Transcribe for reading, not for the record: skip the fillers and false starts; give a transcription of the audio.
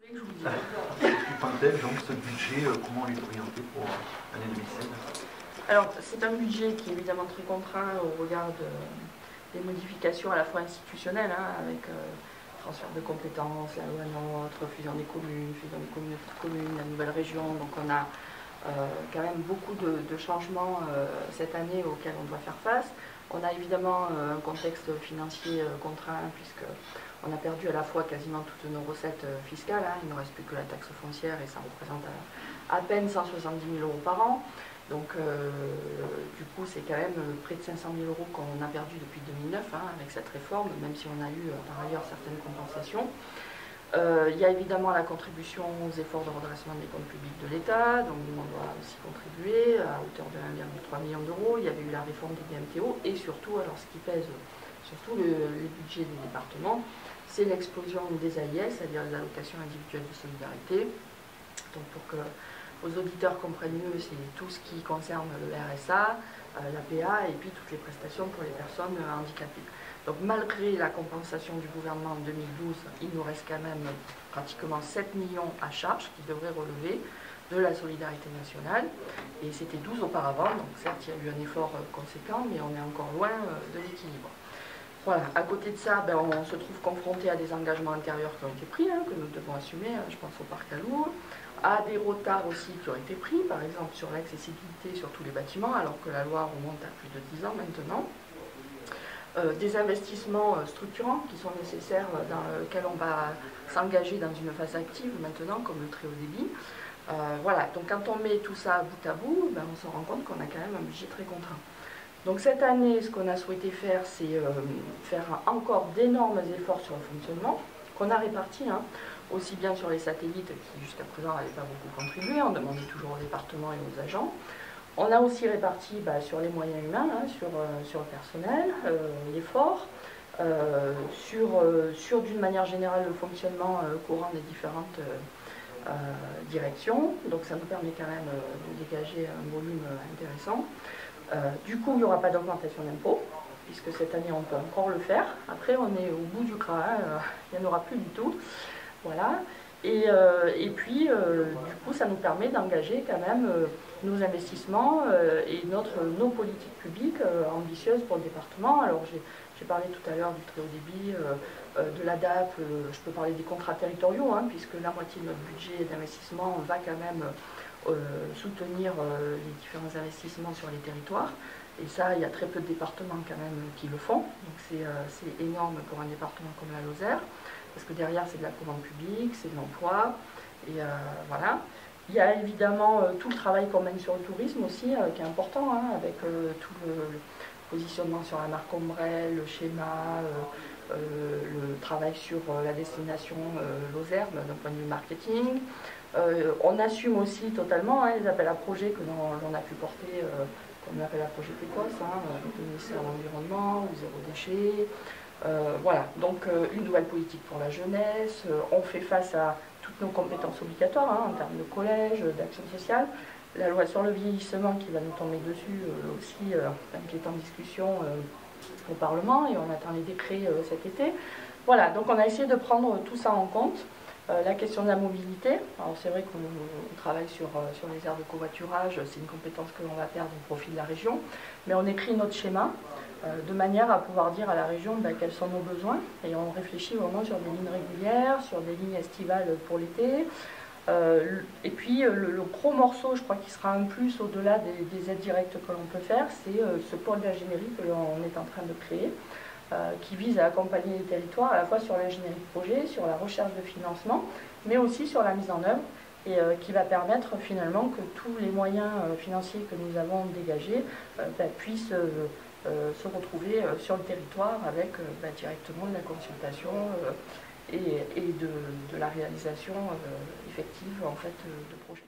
Dépend-elle, donc, ce budget, comment l'orienter pour l'année 2016? Alors, c'est un budget qui est évidemment très contraint au regard des modifications à la fois institutionnelles, hein, avec transfert de compétences, la loi NOTRe, fusion des communautés de communes, la nouvelle région. Donc on a quand même beaucoup de changements cette année auxquels on doit faire face. On a évidemment un contexte financier contraint, puisqu'on a perdu à la fois quasiment toutes nos recettes fiscales, hein. Il ne reste plus que la taxe foncière et ça représente à peine 170 000 € par an. Donc du coup c'est quand même près de 500 000 € qu'on a perdu depuis 2009 hein, avec cette réforme, même si on a eu par ailleurs certaines compensations. Il y a évidemment la contribution aux efforts de redressement des comptes publics de l'État, donc nous on doit aussi contribuer à hauteur de 1,3 million d'euros. Il y avait eu la réforme des DMTO et surtout, alors ce qui pèse surtout les budgets des départements, c'est l'explosion des AIS, c'est-à-dire les allocations individuelles de solidarité. Donc pour que vos auditeurs comprennent mieux, c'est tout ce qui concerne le RSA, l'APA et puis toutes les prestations pour les personnes handicapées. Donc malgré la compensation du gouvernement en 2012, il nous reste quand même pratiquement 7 millions à charge qui devraient relever de la solidarité nationale. Et c'était 12 auparavant, donc certes il y a eu un effort conséquent, mais on est encore loin de l'équilibre. Voilà, à côté de ça, on se trouve confronté à des engagements antérieurs qui ont été pris, hein, que nous devons assumer, je pense au parc à Lourdes, à des retards aussi qui ont été pris, par exemple sur l'accessibilité sur tous les bâtiments, alors que la loi remonte à plus de 10 ans maintenant. Des investissements structurants qui sont nécessaires, dans lesquels on va s'engager dans une phase active maintenant, comme le très haut débit. Voilà, donc quand on met tout ça bout à bout, on se rend compte qu'on a quand même un budget très contraint. Donc cette année, ce qu'on a souhaité faire, c'est faire encore d'énormes efforts sur le fonctionnement, qu'on a répartis, hein, aussi bien sur les satellites, qui jusqu'à présent n'avaient pas beaucoup contribué, on demandait toujours aux départements et aux agents. On a aussi réparti sur les moyens humains, hein, sur le personnel, l'effort, sur d'une manière générale le fonctionnement courant des différentes directions. Donc ça nous permet quand même de dégager un volume intéressant. Du coup, il n'y aura pas d'augmentation d'impôts, puisque cette année on peut encore le faire. Après, on est au bout du gras, il n'y en aura plus du tout. Voilà. Et puis, du coup, ça nous permet d'engager quand même nos investissements et nos politiques publiques ambitieuses pour le département. Alors, j'ai parlé tout à l'heure du très haut débit, de l'ADAP, je peux parler des contrats territoriaux, hein, puisque la moitié de notre budget d'investissement va quand même soutenir les différents investissements sur les territoires. Et ça, il y a très peu de départements quand même qui le font. Donc c'est énorme pour un département comme la Lozère, parce que derrière c'est de la commande publique, c'est de l'emploi, et voilà. Il y a évidemment tout le travail qu'on mène sur le tourisme aussi, qui est important, hein, avec tout le positionnement sur la marque Ombrelle, le schéma, le travail sur la destination Lozère d'un point de vue marketing. On assume aussi totalement, hein, les appels à projets que l'on a pu porter, comme l'appel à projet précoce, hein, avec le ministère de l'Environnement ou Zéro Déchet. Voilà, donc une nouvelle politique pour la jeunesse. On fait face à toutes nos compétences obligatoires, hein, en termes de collège, d'action sociale. La loi sur le vieillissement qui va nous tomber dessus aussi, qui est en discussion au Parlement, et on attend les décrets cet été. Voilà, donc on a essayé de prendre tout ça en compte. La question de la mobilité, alors c'est vrai qu'on travaille sur les aires de covoiturage, c'est une compétence que l'on va perdre au profit de la région, mais on écrit notre schéma de manière à pouvoir dire à la région quels sont nos besoins, et on réfléchit vraiment sur des lignes régulières, sur des lignes estivales pour l'été. Et puis le gros morceau, je crois, qui sera un plus au-delà des aides directes que l'on peut faire, c'est ce pôle d'ingénierie que l'on est en train de créer, qui vise à accompagner les territoires à la fois sur l'ingénierie de projet, sur la recherche de financement, mais aussi sur la mise en œuvre, et qui va permettre finalement que tous les moyens financiers que nous avons dégagés puissent se retrouver sur le territoire avec directement de la consultation et de la réalisation effective en fait, de projets.